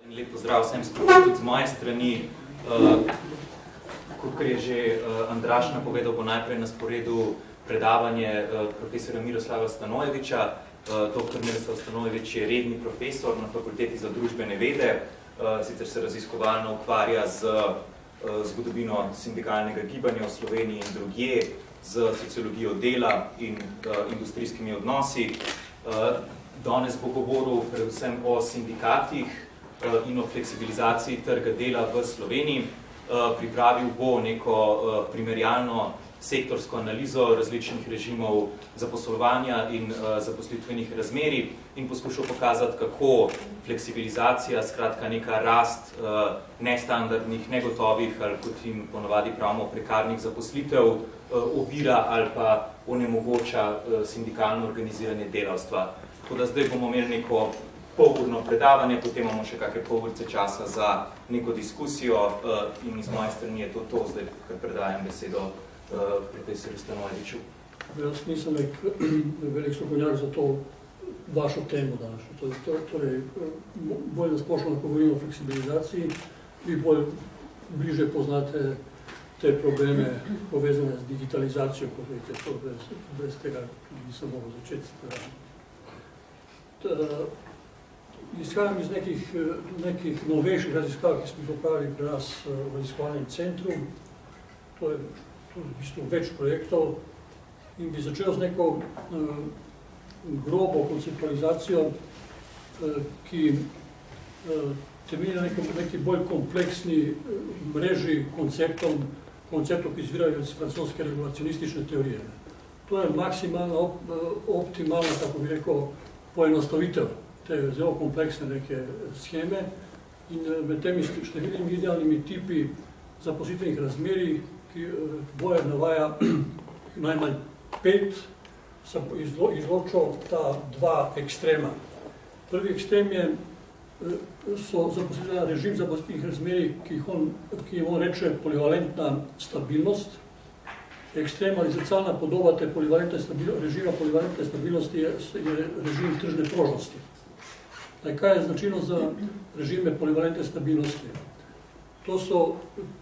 Lep pozdrav vsem skupaj tudi z moje strani. Kot je že Andraž napovedal, bo najprej na sporedu predavanje profesora Miroslava Stanojevića. Dr. Miroslav Stanojević je redni profesor na Fakulteti za družbene vede, sicer se raziskovalno ukvarja z zgodovino sindikalnega gibanja v Sloveniji in drugje, z sociologijo dela in industrijskimi odnosi. Danes bo govoril predvsem o sindikatih in o fleksibilizaciji trga dela v Sloveniji. Pripravil bo neko primerjalno sektorsko analizo različnih režimov zaposlovanja in zaposlitvenih razmerij in poskušal pokazati, kako fleksibilizacija, skratka neka rast nestandardnih, negotovih ali kot jim ponovadi pravimo prekarnih zaposlitev ovira ali pa onemogoča sindikalno organiziranje delavstva. Tako da zdaj bomo imeli neko polurno predavanje, potem imamo še kakšne pol urice časa za neko diskusijo in iz moje strani je to, zdaj kar predajam besedo profesorju Stanojeviću. Jaz nisem velik strokovnjak za to vašo temo danes. Torej, bolj nasplošno govorimo o fleksibilizaciji, vi bolj bliže poznate te probleme povezane z digitalizacijo, kot vidite, to brez tega nisem mogel začeti. Izhajam iz nekih novejših raziskav, ki smo jih opravili pri nas v raziskovalnem centru. To je v bistvu več projektov in bi začel z neko grobo konceptualizacijo, ki temelji na neki bolj kompleksni mreži konceptov, ki izvirajo iz francoske regulacionistične teorije. To je maksimalno, optimalno, tako bi rekel, poenostavitev te zelo kompleksne neke scheme in med temi številnimi idealnimi tipi zaposlitvenih razmerij, ki Bojer navaja najmanj 5, sem izločil ta dva ekstrema. Prvi ekstrem so režim zaposlitvenih razmerij, ki jim on reče polivalentna stabilnost. Ekstrem ali zrcalna podoba te režima polivalentne stabilnosti je režim tržne prožnosti. Kaj je značilno za režime polivalentne stabilnosti?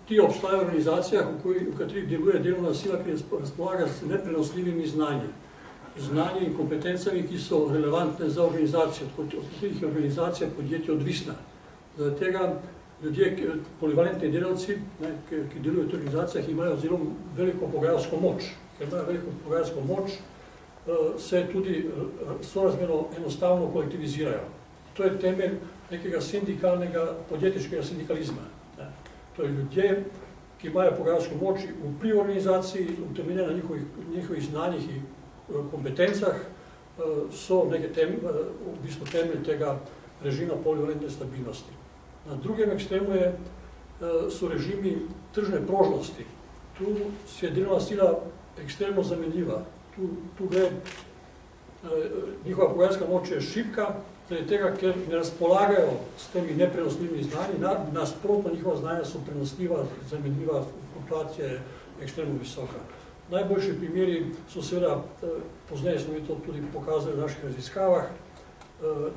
Ti obstajajo v organizacijah, v katerih deluje delovna sila, ki razpolaga z neprenosljivimi znanji. Znanji in kompetencami, ki so relevantne za organizacijo, od katerih je organizacija podjetje odvisna. Zaradi tega ljudje, polivalentni delavci, ki delujejo v organizacijah, imajo zelo veliko pogajalsko moč. Ker imajo veliko pogajalsko moč, se tudi sorazmerno enostavno kolektivizirajo. To je temelj nekega sindikalnega, podjetniškega sindikalizma. To je ljudje, ki imajo pogajalsko moč vpliv v organizaciji, utemeljene na njihovih znanjih in kompetencah, so v bistvu temelj tega režima polivalentne stabilnosti. Na drugem ekstremu so režimi tržne prožnosti. Tu je delovna sila ekstremno zamenljiva. Tu gre, njihova pogajalska moč je šibka, zaradi tega, ker ne razpolagajo s temi neprenosljivimi znanji, nasprotno njihova znanja so prenosljiva, zamenljiva, fluktuacija je ekstremno visoka. Najboljši primeri so seveda, pozneje smo to tudi pokazali v naših raziskavah,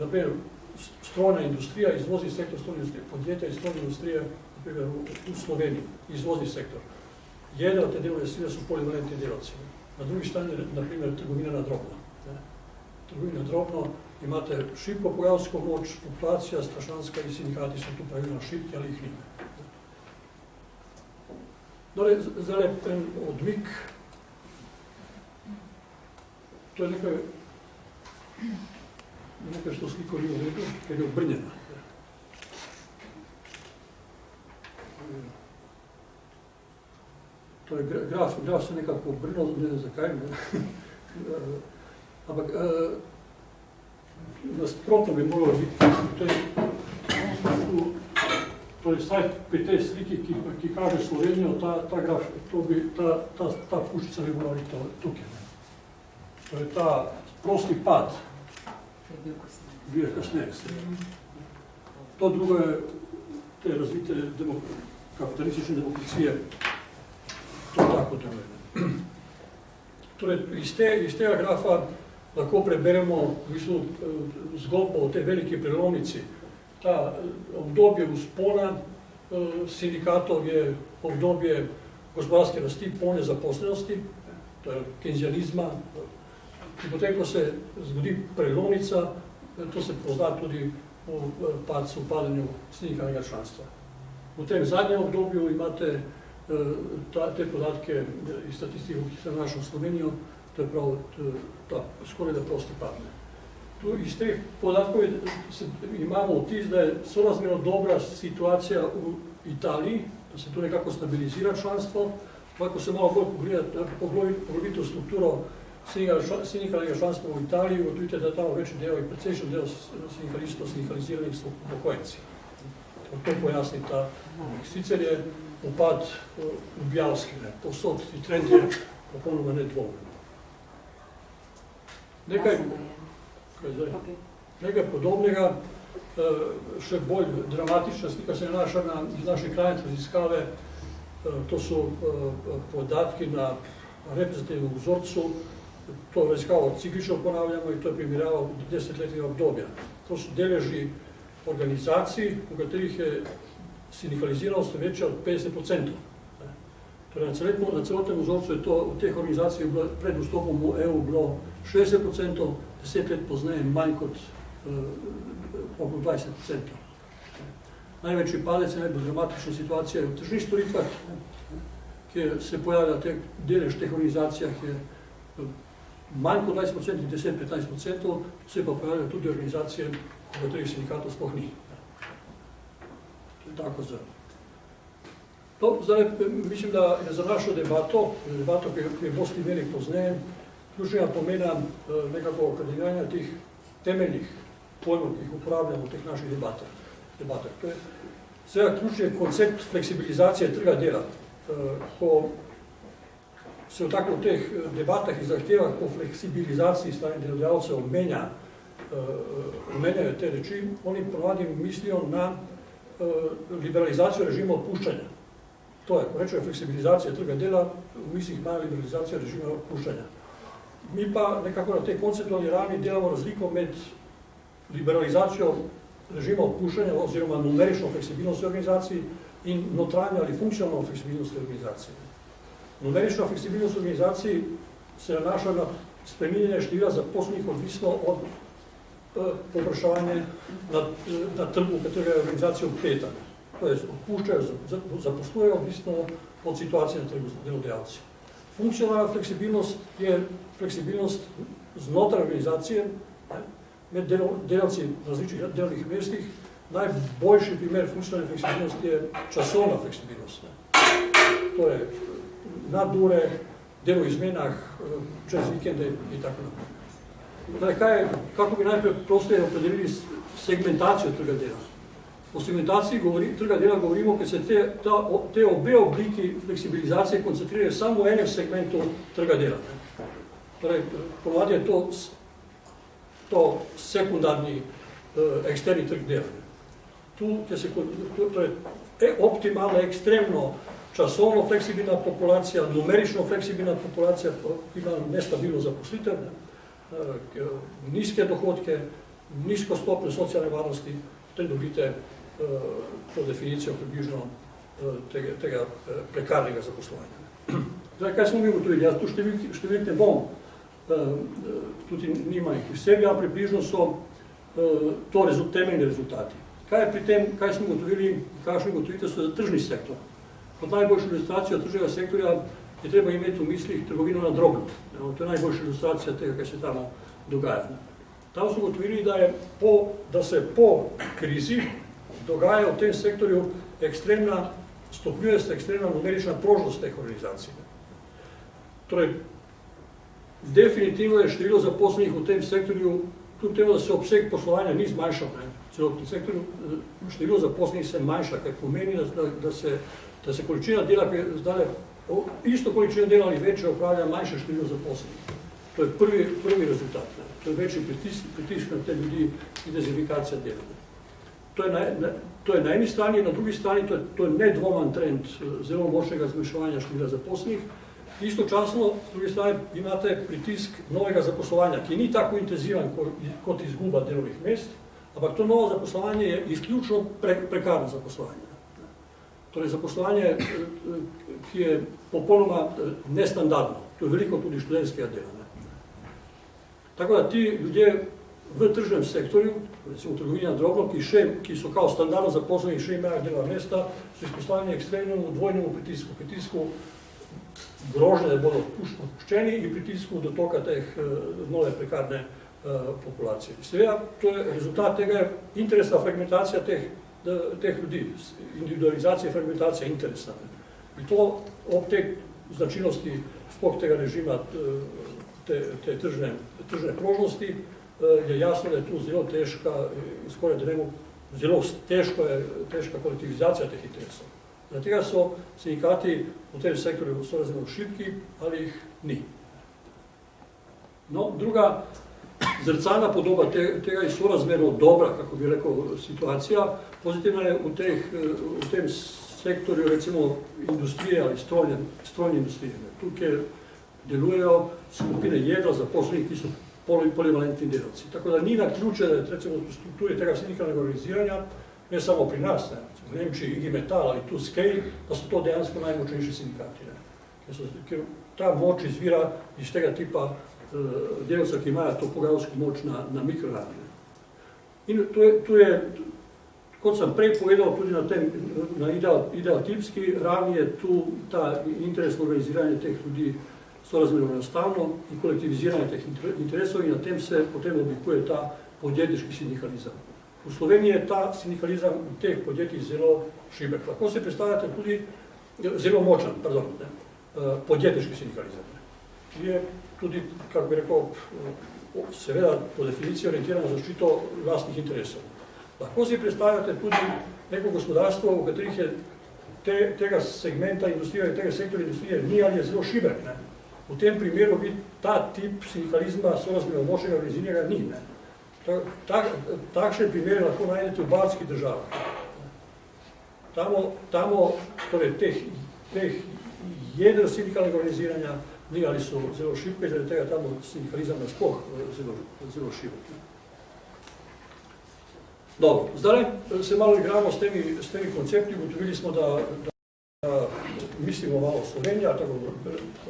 naprimer strojna industrija, izvozni sektor strojne industrije, podjetja iz strojne industrije, naprimer v Sloveniji, izvozni sektor. Jedra te delovne sile so polivalentni delavci. Na drugi strani, naprimer, trgovina na drobno. Trgovina na drobno, imate šibko pogajalsko moč, fluktuacija strašanska in sindikati so tu pravilno šibki ali jih nime. Zdaj en odmik. To je nekaj što sliko ni uvedel, ker je obrnjena. To je graf se nekako obrnil, ne vem zakaj, ampak nasprotno bi moralo biti. Torej, vsaj pri tej sliki, ki kaže Slovenijo, ta graf, ta puščica bi morala biti tukaj. To je ta prosti pad. Bil je kasneje. To drugo je te razvite kapitalistične demokracije. To tako deluje. Torej, iz tega grafa lahko preberemo v bistvu zgodbo o tej veliki prelomnici ta obdobje vzpona sindikatov je obdobje gospodarske rasti, polne zaposlenosti, to je keynesianizma, in potem, ko se zgodi prelomnica, to se pozna tudi v padanju sindikalnega članstva. V tem zadnjem obdobju imate te podatke iz statistike, ki se nanašajo v Slovenijo, to je prav skoraj da prosti padne. Tu iz teh podatkov imamo vtis, da je sorazmerno dobra situacija v Italiji, da se tu nekako stabilizira članstvo, ko se malo bolj poglobite v strukturo sindikalnega članstva v Italiji, ugotovite, da tamo večji del in precejšen del sindikalistov, sindikaliziranih so upokojenci. To pojasni ta. Sicer je upad Ljubljanski, povsod ti trend je popolnoma nedvomen. Nekaj podobnega, še bolj dramatična slika se nanaša na naše krajne raziskave, to so podatki na reprezentativnem vzorcu, to raziskavo ciklično ponavljamo in to je primerjava 10-letnega obdobja. To so deleži organizacij, v katerih je sindikaliziranost večja od 50%. Torej, na celotnem vzorcu je to v teh organizacij pred vstopom v EU bilo 60%, 10 let pozneje manj kot okoli 20%. Največji padec je najbolj dramatična situacija v tržnih storitvah, kjer se pojavlja delež teh organizacijah je manj kot 20%, 10-15%, se pa pojavljajo tudi organizacije, v katerih sindikatov sploh ni. To je tako za. Zdaj, mislim, da je za našo debato, ki je boste imeli pozneje, ključnega pomena nekako koordiniranja teh temeljnih pojmov, ki jih uporabljamo v teh naših debatah. To je seveda ključni koncept fleksibilizacije trga dela. Ko se v teh debatah in zahtevah po fleksibilizaciji strani delodajalcev omenjajo te reči, oni ponavadi mislijo na liberalizacijo režima odpuščanja. To je, ko rečejo fleksibilizacija trga dela, v mislih imajo liberalizacijo režima odpuščanja. Mi pa nekako na tej konceptualni ravni delamo razliko med liberalizacijo režima odpuščanja oziroma numerično fleksibilnosti organizacij in notranje ali funkcionalno fleksibilnosti organizacij. Numerična fleksibilnost organizacij se nanaša na spreminjanje števila zaposlenih odvisno od povpraševanja na trgu, v katerega je organizacija vpletana. To je, odpuščajo, zaposlujejo odvisno od situacije na trgu delodajalci. Funkcionalna fleksibilnost je fleksibilnost znotraj organizacije, med delavci v različnih delovnih mestih. Najboljši primer funkcionalne fleksibilnosti je časovna fleksibilnost. To je nadure, delo v izmenah, čez vikende in tako naprej. Kako bi najprej prosteje opredelili segmentacijo trga dela? O segmentaciji trga dela govorimo, ker se te obe obliki fleksibilizacije koncentrirajo samo v enem segmentu trga dela. Torej, ponavadi je to sekundarni eksterni trg dela. Torej, optimalno, ekstremno časovno fleksibilna populacija, numerično fleksibilna populacija, ki ima nestabilno zaposlitev, nizke dohodke, nizko stopnjo socialne varnosti, potem dobite to definicijo približno tega prekarnega zaposlovanja. Zdaj, kaj smo mi ugotovili? Jaz tu številk ne bom, tudi nima jih vsega, a približno so to temeljni rezultati. Kaj je pri tem, kaj smo ugotovili, kakšne ugotovite so za tržni sektor? Kot najboljšo ilustracijo tržnega sektorja je treba imeti v mislih trgovino na drobno. To je najboljša ilustracija tega, kaj se tam dogaja. Tam smo ugotovili, da se po krizi dogaja v tem sektorju stopnjuje se ekstremna numerična prožnost teh organizacij. Torej, definitivno je število zaposlenih v tem sektorju, kljub temu, da se obseg poslovanja ni zmanjšal, celotnem sektorju, število zaposlenih se manjša, kar pomeni, da se količina dela, ki je zdaj isto količino dela ali večje opravlja manjše število zaposlenih. To je prvi rezultat. To je večji pritisk na te ljudi, intenzifikacija dela. To je na eni strani, na drugi strani to je nedvoman trend zelo močnega zmanjševanja števila zaposlenih. Istočasno, s druge strani, imate pritisk novega zaposlovanja, ki ni tako intenzivan kot izguba delovnih mest, Ampak to novo zaposlovanje je izključno prekarno zaposlovanje. Torej zaposlovanje, ki je popolnoma nestandardno. To je veliko tudi študentskega dela. Tako da ti ljudje v tržnem sektorju, recimo trgovina drobno, ki so kao standardno zaposleni, še imajo delovna mesta, so izpostavljeni ekstremnemu dvojnemu pritisku grožnje, da bodo odpuščeni in pritisku dotoka teh nove prekarne populacije. Seveda, to je rezultat tega interesna fragmentacija teh ljudi, individualizacija, fragmentacija interesa. In to ob te značilnosti sploh tega režima te tržne prožnosti je jasno, da je tu zelo težka, skoraj da nemo, zelo težka kolektivizacija teh interesov. Zaradi tega so sindikati v tem sektorju sorazmerno šibki ali jih ni. No, druga zrcalna podoba tega je sorazmerno dobra, kako bi rekel, situacija. Pozitivna je v tem sektorju, recimo, industrije ali strojne industrije. Tukaj delujejo skupine jedra zaposlenih, ki so polivalentni delavci. Tako da ni naključje, da recimo v strukturi tega sindikalnega organiziranja, ne samo pri nas, v Nemčiji, IG Metall ali tu Scale, da so to dejansko najmočnejši sindikati. Ker ta moč izvira iz tega tipa delavcev, ki imajo to pogajalsko moč na mikroravni. In tu je, kot sem prej povedal, tudi na idealtipski ravni je tu ta interesno organiziranje teh ljudi sorazmerno enostavno in kolektiviziranje teh interesov in na tem se potem oblikuje ta podjetniški sindikalizem. V Sloveniji je ta sindikalizem teh podjetij zelo šibek. Lahko se predstavljate tudi zelo močan, podjetniški sindikalizem, ki je tudi, kako bi rekel, seveda po definiciji orientiran na zaščito vlastnih interesov. Lahko si predstavljate tudi neko gospodarstvo, v katerih je tega segmenta industrije, tega sektorja industrije ni ali je zelo šibek. V tem primeru bi ta tip sindikalizma sorazmerno močnega organiziranja ni. Takšne primere lahko najdete v baltskih državah. Tamo torej, teh jeder sindikalnega organiziranja ni ali so zelo šibke, zaradi tega tamo sindikalizem nasploh zelo šibek. Dobro, zdaj se malo igramo s temi koncepti, ugotovili smo, da mislimo malo Slovenija, tako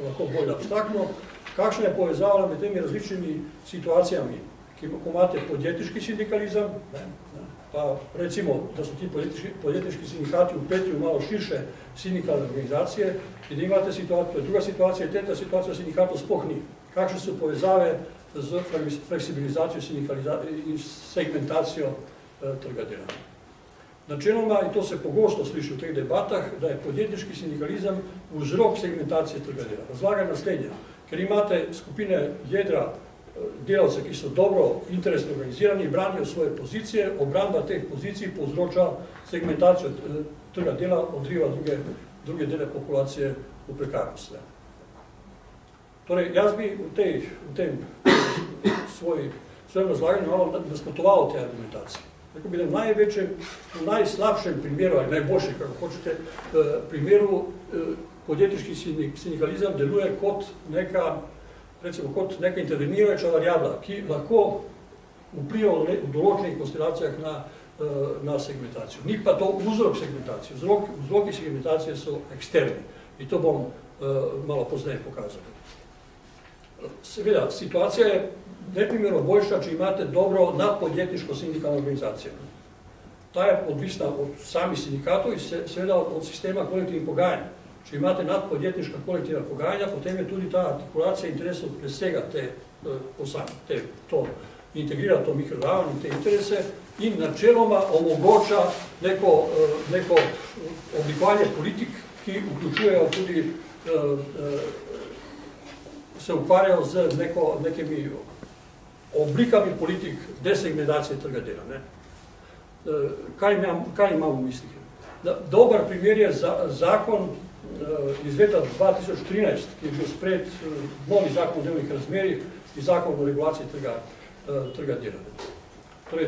lahko bolj abstraktno. Kakšna je povezava med temi različnimi situacijami, ko imate podjetniški sindikalizem, pa recimo, da so ti podjetniški sindikati vpeti v malo širše sindikalne organizacije, in da imate situacijo, druga situacija je tretja situacija sindikatov sploh ni. Kakšne so povezave z fleksibilizacijo in segmentacijo trga dela. Načeloma, in to se pogosto sliši v teh debatah, da je podjetniški sindikalizem vzrok segmentacije trga dela. Razlaga naslednja, ker imate skupine jedra delavce, ki so dobro interesno organizirani, branijo svoje pozicije, obramba teh pozicij povzroča segmentacijo trga dela, odriva druge dele populacije v prekarnost. Torej, jaz bi v tem svojem razlaganju malo nasprotoval te argumentacije. Tako bi da v najslabšem primeru, ali najboljšem, kako hočete, primeru podjetniški sindikalizem deluje kot neka intervenirajoča variabla, ki lahko vpliva v določenih konstelacijah na segmentacijo. Ni pa to vzrok segmentacije. Vzroki segmentacije so eksterni. In to bom malo pozneje pokazal. Seveda, situacija je neprimerno boljša, če imate dobro nadpodjetniško sindikalno organizacijo. Ta je odvisna od samih sindikatov in seveda od sistema kolektivnih pogajanj. Če imate nadpodjetniška kolektivna pogajanja, potem je tudi ta artikulacija interesov presega integrira to mikroraven in te interese in načeloma omogoča neko oblikovanje politik, ki vključujejo tudi, se ukvarjajo z nekimi oblikami politik desegmentacije trga dela. Kaj imamo v mislih? Dober primer je zakon iz leta 2013, ki je bil sprejet novi zakon o delovnih razmerjih in zakon o regulaciji trga dela. Torej,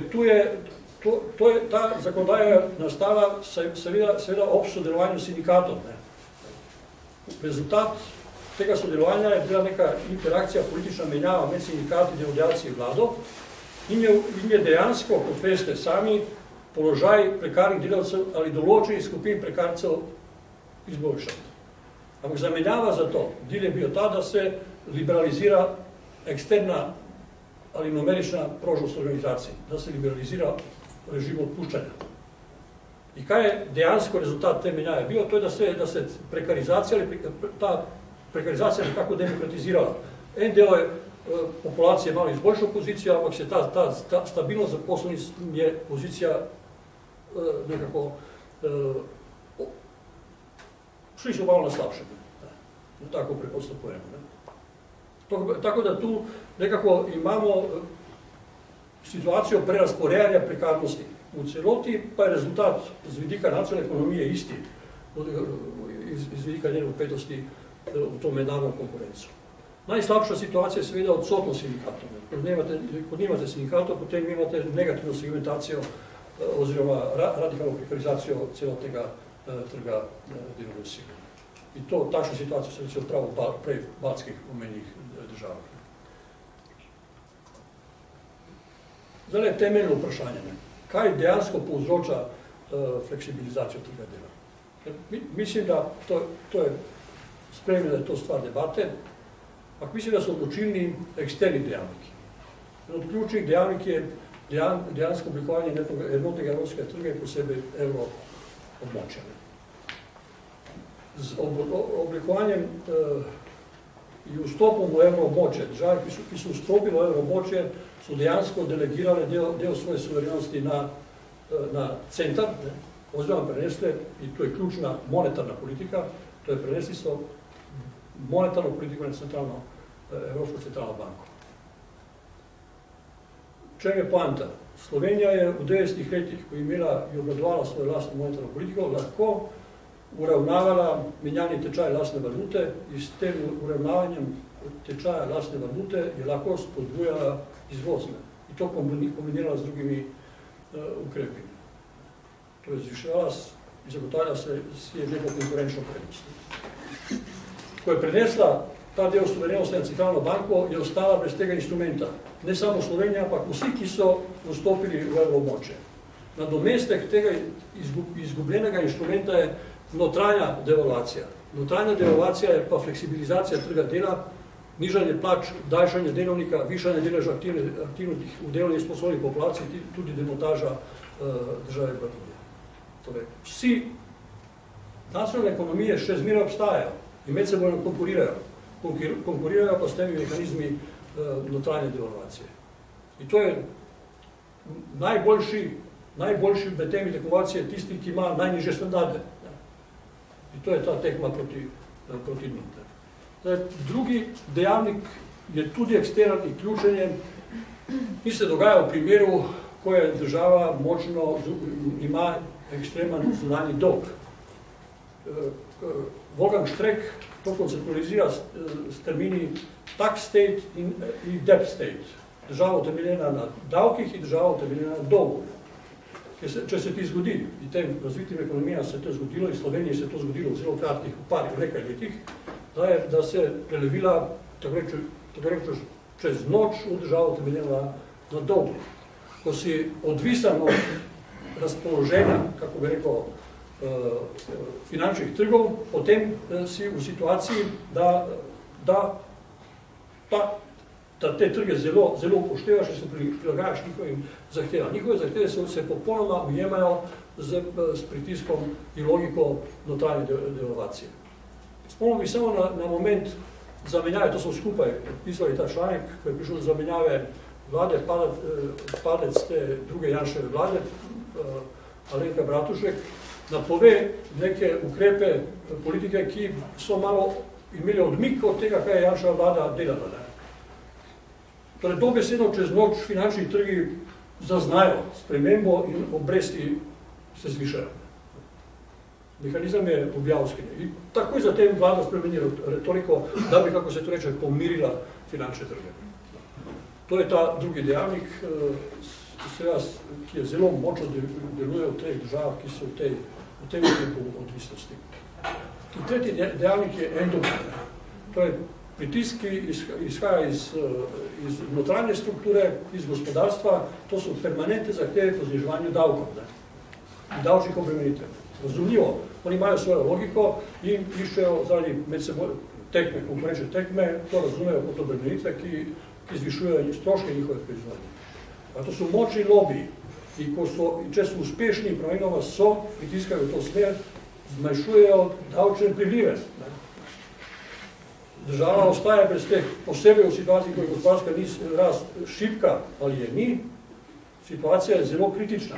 ta zakonodaja nastala seveda ob sodelovanju sindikatov. Rezultat tega sodelovanja je bila neka interakcija, politična menjava med sindikati, delodajalci in vlado in je dejansko, kot veste sami, položaj prekarnih delavcev ali določenih skupin prekarcev izboljšan. Ampak zamenjava za to, del je bil ta, da se liberalizira eksterna ali numerična prožnost organizacij, da se liberalizira režim odpuščanja. In kaj je dejansko rezultat te menjave? Bilo to, da se prekarizacija ali ta prekarizacija nekako demokratizirala. En del je populacije malo izboljšal pozicijo, ampak se ta stabilnost zaposlenih je pozicija nekako šli so malo na slabše. Tako preprosto povemo. Tako da tu nekako imamo situacijo prerasporejanja prekarnosti. V celoti pa je rezultat z vidika nacionalne ekonomije isti, iz vidika njene vpetosti v to mednarodno konkurenco. Najslabša situacija je seveda odsotnost sindikatov. Ko nimate sindikatov, potem imate negativno segmentacijo oziroma radikalno prekarizacijo celotnega trga delovne sile. In takšno situacijo se je prav v baltskih omenjenih državah. Zdaj je temeljno vprašanje. Kaj dejansko povzroča fleksibilizacijo trga dela? Mislim, da to je spremljeno, da je to stvar debate, ampak mislim, da so odločilni eksterni dejavniki. Od ključnih dejavnik je dejansko oblikovanje enotnega evropskega trga in posebej evroobmočja. Z oblikovanjem in vstopom v evroobmočje, države, ki so vstopili v evroobmočje, so dejansko delegirale del svoje suverenosti na centar, oziroma prenesle, in to je ključna monetarna politika, to je prenesli so monetarno politiko na Evropsko centralno banko. Čem je poanta? Slovenija je v 90-ih letih, ko je imela in obvladovala svojo lastno monetarno politiko, lahko uravnavala menjalni tečaj lastne valute in s tem uravnavanjem tečaja lastne valute je lahko spodbujala izvozne. In to kombinirala z drugimi ukrepi. To je zviševala in zagotavlja se neko konkurenčno prednost. Ko je prenesla ta del suverenosti na centralno banko, je ostala brez tega instrumenta. Ne samo Slovenija, ampak vsi, ki so vstopili v evroobmočje. Nadomestek tega izgubljenega instrumenta je notranja devalvacija. Notranja devalvacija je pa fleksibilizacija trga dela, nižanje plač, daljšanje delovnika, višanje deleža aktivnih v delovnih sposobnih populacij, tudi demontaža države blaginje. Torej, vsi nacionalne ekonomije še zmeraj obstajajo in med seboj konkurirajo. Konkurirajo pa s temi mehanizmi notranje devalvacije. In to je najboljši med temi tekmovacije tisti, ki ima najnižje standarde. In to je ta tekma proti njim. Drugi dejavnik je tudi eksterni ključenje, ki se dogaja v primeru, ko je država močno ima ekstremen zunanji dolg. Wolfgang Streck to konceptualizira s termini tax state in debt state. Država utemeljena na davkih in država utemeljena na dolgu. Če se ti zgodi, in tem razvitim ekonomijam se to zgodilo, in Sloveniji se to zgodilo v zelo kratkih, v nekaj letih, da se prelevila, tako reče, čez noč v državo utemeljena na dolgu. Ko si odvisen od razpoloženja, kako bi rekel, finančnih trgov, potem si v situaciji, da te trge zelo upoštevaš in se prilagajaš njihovim zahtevam. Njihove zahteve se popolnoma ujemajo s pritiskom in logiko notranje devalvacije. Spomnil bi samo na moment zamenjave, to smo skupaj pisali ta članek, ko je prišel do zamenjave vlade, padec te druge Janševe vlade, Alenka Bratušek, napove neke ukrepe politike, ki so malo imeli odmik od tega, kaj je Janševa vlada delala. Torej, dobesedno čez noč finančni trgi zaznajo spremembo in obresti se zvišajo. Mehanizem je objavskin. In takoj zatem vlada spremenila retoriko, da bi, kako se to reče, pomirila finančne trge. To je ta drugi dejavnik, ki je zelo močno deluje v teh državah, ki so v tem odvisnosti. In tretji dejavnik je endogen. To je pritiski izhaja iz notranje strukture, iz gospodarstva, to so permanentne zahteve po zniževanju davkov, in davčnih obremenitev. Razumljivo, oni imajo svojo logiko in iščejo zaradi med seboj tekme, konkurenčne tekme, to razumejo kot obremenitve, ki zvišujejo stroške njihove proizvodnje. To so močni lobiji in če so uspešni, praviloma pritiskajo v to smer, zmanjšujejo davčne prilive. Država ostaja brez teh, posebej v situaciji, ko je gospodarska rast šibka ali je ni, situacija je zelo kritična.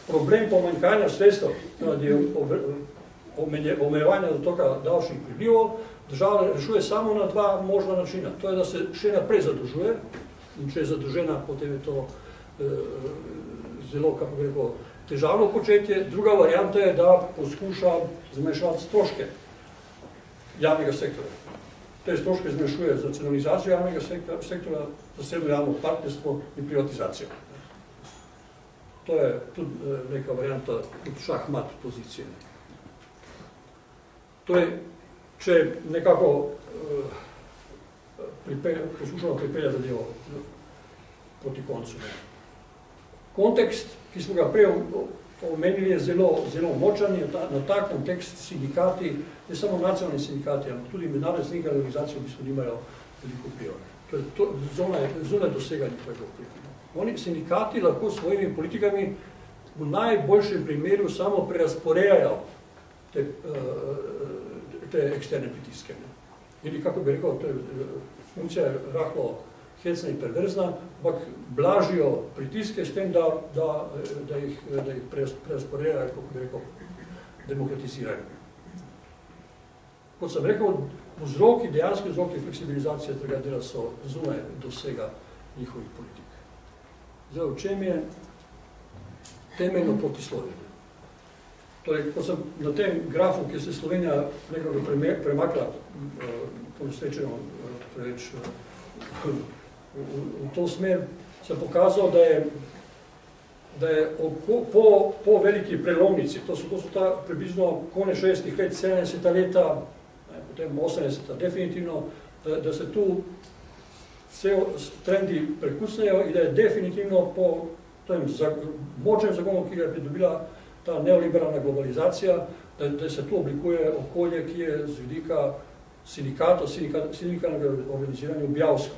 Problem pomanjkanja sredstev, omejevanja dotoka davčnih prilivov, država rešuje samo na dva možna načina. To je, da se še naprej zadolžuje, in če je zadolžena, potem je to zelo, kako bi rekel, težavno početje. Druga varianta je, da poskuša zmanjšati stroške javnega sektorja. Te stroške zmanjšuje za nacionalizacijo javnega sektorja, zasebno javno partnerstvo in privatizacijo. To je tudi neka varianta tudi šahmat pozicije. Torej, če nekako poskušamo pripeljati zadevo proti koncu. Kontekst, ki smo ga prej omenili, je zelo močan, na ta kontekst sindikati, ne samo nacionalni sindikati, ampak tudi mednarodne sindikalne organizacije v bistvu nimajo veliko vpliva. To je zunaj dosega njihovega vpliva. Sindikati lahko s svojimi politikami v najboljšem primeru samo prerasporejajo te eksterne pritiske. Ili, kako bi rekel, funkcija je rahlo hecna in perverzna, ampak blažijo pritiske s tem, da jih prerasporejajo, kako bi rekel, demokratizirajo. Kot sem rekel, dejanski vzroki fleksibilizacije tega dela so zunaj dosega njihovih politik. Zdaj, v čem je temeljno protislovje? Torej, ko sem na tem grafu, ki se Slovenija nekako premakla, ponesrečeno preveč v to smer, sem pokazal, da je po veliki prelomnici, to so ta približno konec 60 let, 70 leta, potem 80 definitivno, da se tu trendi prekucnejo in da je definitivno po močnem zakonu, ki ga je pridobila ta neoliberalna globalizacija, da se tu oblikuje okolje, ki je z vidika sindikalnega organiziranja objavsko.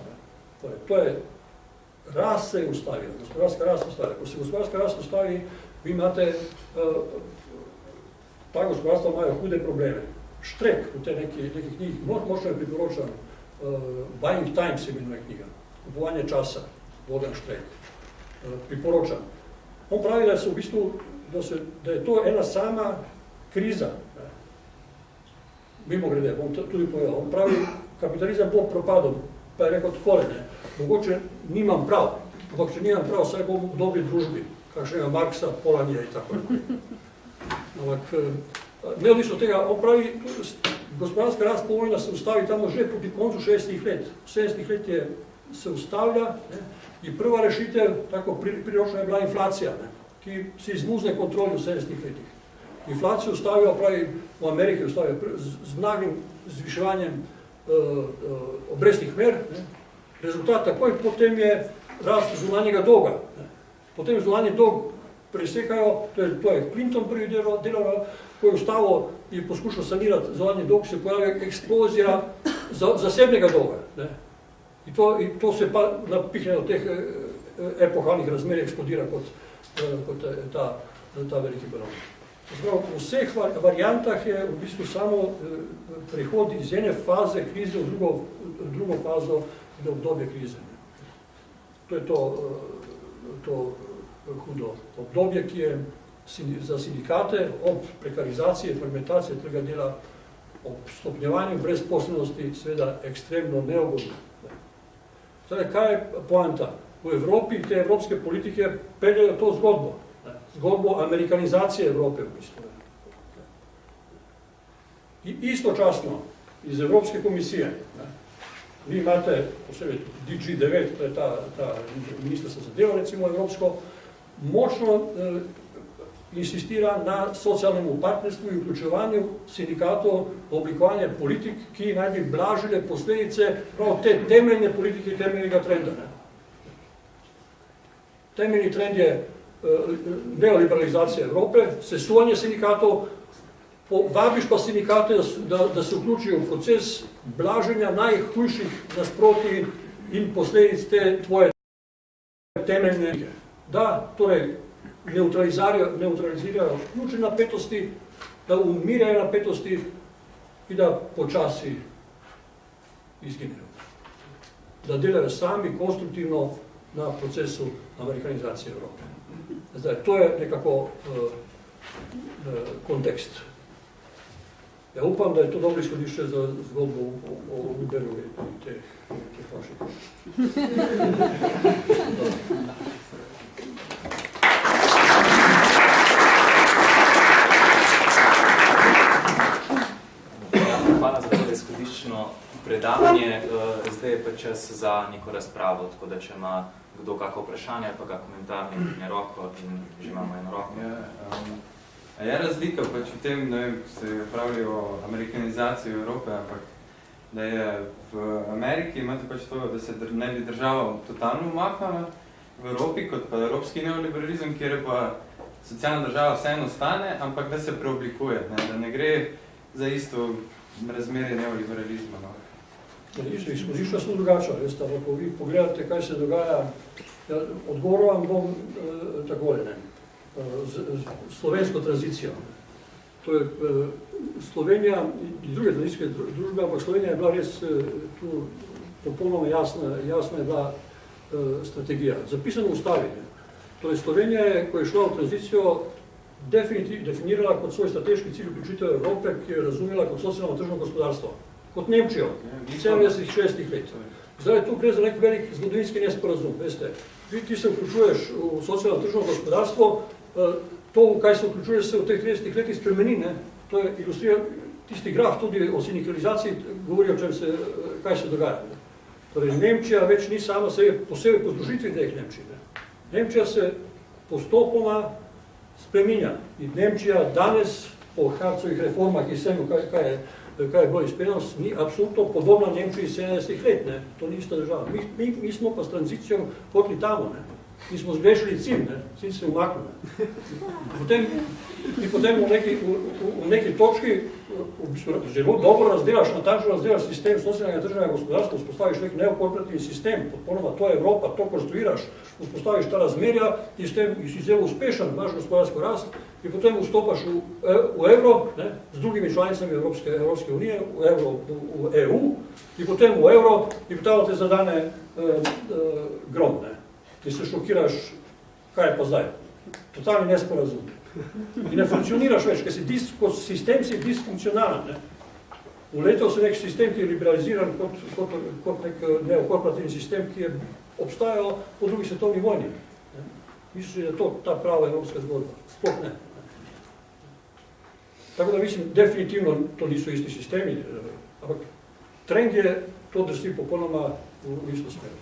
To je, rast se je ustavila, gospodarska rast ustavila. Ko se gospodarska rast ustavi, vi imate, ta gospodarstva imajo hude probleme. Štrek v te nekih knjih, močno je priporočan, Buying Time se imenuje knjiga, kupovanje časa, Vodan Štrek, priporočam. On pravi, da se v bistvu, da je to ena sama kriza. Mimo grede, bom tudi povedal. On pravi, kapitalizem bo propadel, pa je rekel takole, mogoče nimam prav, ampak če nimam prav, saj bom v dobri družbi, kakšnega Marksa, Polanija in tako naprej. Ampak, neodvisno od tega, on pravi, gospodarska rast povojna se ustavi tamo že proti koncu 60 let. 70 let se ustavlja in prva rešitev, tako priročna je bila inflacija, ki se izmuzne kontroli v 70 letih. Inflacijo ustavijo, pravi, v Ameriki ustavijo z naglim zviševanjem obrestnih mer. Rezultat takoj, potem je rast zunanjega dolga. Potem zunanji dolg presekajo, to je Clinton prvi delal, ko je ustavil in poskušal sanirati zunanji dolg, se pojavi eksplozija zasebnega dolga. In to se pa napihne od teh epohalnih razmer eksplodira kot ta veliki balon. V vseh variantah je v bistvu samo prehod iz ene faze krize v drugo fazo in obdobje krize. To je to hudo obdobje, ki je za sindikate ob prekarizaciji, fragmentacije tega dela, ob stopnjevanju brezposelnosti seveda ekstremno neugodno. Zdaj, kaj je poanta? V Evropi te evropske politike peljejo to zgodbo amerikanizacije Evrope v bistvu. In istočasno iz Evropske komisije, vi imate posebej DG9, to je ta ministrstvo za delo, recimo evropsko, močno insistira na socialnem partnerstvu in vključevanju sindikatov v oblikovanje politik, ki naj bi blažile posledice prav te temeljne politike, temeljnega trenda. Temeljni trend je neoliberalizacija Evrope, sesuvanje sindikatov, vabiš pa sindikate, da se vključijo v proces blaženja najhujših nasproti in posledic te tvoje temeljne. Da, torej, neutralizirajo ključne napetosti, da umirjajo napetosti in da počasi izginejo. Da delajo sami konstruktivno na procesu amerikanizacije Evrope. Zdaj, to je nekako kontekst. Ja, upam, da je to dobro izhodišče za zgodbo o Uberu in teh vaših. Hvala za to izhodiščno predavanje. Zdaj je pa čas za neko razpravo, tako da če ima kdo kako vprašanje, pa ga komentar ne roko in že imamo eno roko. Je razlika pač v tem, ne vem, ste pravili o amerikanizaciji Evrope, ampak da je v Ameriki imate pač to, da se ne bi država totalno umaknila v Evropi, kot pa evropski neoliberalizem, kjer je pa socialna država vseeno stane, ampak da se preoblikuje, ne? Da ne gre za isto razmerje neoliberalizma. No? Izhodišča so drugača, veste, ko vi pogledate, kaj se dogaja, odgovoril vam bom takole, ne. Slovensko tranzicijo. To je Slovenija in druge tranzicijske družbe, ampak Slovenija je bila res tu popolnoma jasna je bila strategija. Zapisano v ustavi. Torej Slovenija je, ko je šla v tranzicijo, definirala kot svoj strateški cilj vključitev Evrope, ki je razumela kot socialno tržno gospodarstvo. Kot Nemčijo, 70-60 let. Zdaj tu gre za nek velik zgodovinski nesporazum, veste. Ti se vključuješ v socialno tržno gospodarstvo, to, v kaj se vključuje, se v teh 30 letih spremeni, ne? To je ilustrira, tisti graf tudi o sindikalizaciji govori o čem kaj se dogaja. Ne? Torej, Nemčija več ni sama sebe, posebej po združitvi teh Nemčij. Ne? Nemčija se postopoma spreminja. In Nemčija danes, po Harcovih reformah, ki sem, kaj je bilo izpeljeno, ni absolutno podobna Nemčiji 70 let. Ne? To ni ista država. Mi smo pa s tranzicijo hotli tamo. Ne? Mi smo zgrešili cilj, ne? Cilj se umaknil. Potem v neki točki zelo dobro razdelaš, natančno razdelaš sistem socialnega tržnega gospodarstva, vzpostaviš nek neokorporativni sistem, popolnoma to je Evropa, to konstruiraš, vzpostaviš ta razmerja in s tem si zelo uspešen, imaš gospodarsko rast in potem vstopaš v evro, ne, z drugimi članicami Evropske unije, v EU in potem v evro in potem te zadane grom, ne. Ti se šokiraš, kaj je pa zdaj. Totalni nesporazum. In ne funkcioniraš več, ker kot sistem si disfunkcionalen. Ne? V letu se nek sistem, ki je liberaliziran kot nek neokorporativni sistem, ki je obstajal po drugi svetovni vojni. Mislim, da je to ta prava evropska zgodba. Sploh ne. Tako da mislim, definitivno to niso isti sistemi, ampak trend je to drsi popolnoma v isto smer.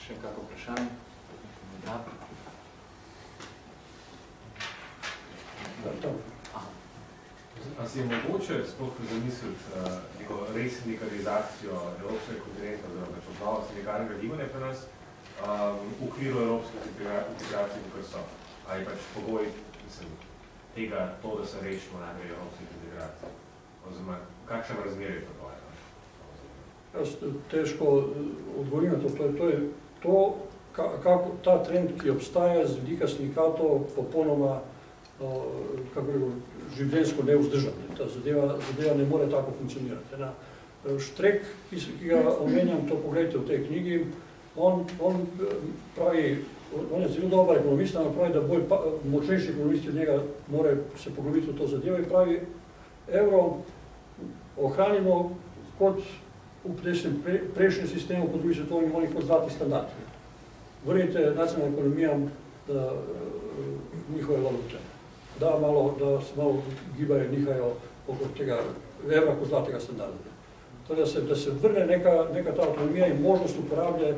Še kako vprašanje? Da. A si je mogoče sploh zamisliti neko resindikalizacijo evropskega kontinenta, oziroma obnova sindikalnega gibanja pri nas v okviru evropskih integracij, kakor so? Ali pač pogoj tega, to, da se rešimo najprej evropskih integracij? Oziroma, kakšen razmer je to tvoje? Jaz težko odgovorim na to. To je to, kako ta trend, ki obstaja z vidika sindikatov, popolnoma življenjsko nevzdržan. Ta zadeva ne more tako funkcionirati. Štrek, ki ga omenjam, to pogledajte v tej knjigi, on pravi, on je zelo dober ekonomist, ampak pravi, da bolj močnejši ekonomisti od njega more se poglobiti v to zadevo in pravi, evro ohranimo kot v prejšnjem sistemu po drugi svetovni vojni kot zlati standard. Vrnite nacionalnim ekonomijam njihove valute. Da se malo gibajo, nihajo okrog tega evra kot zlatega standarda. da se vrne neka ta avtonomija in možnost uporablje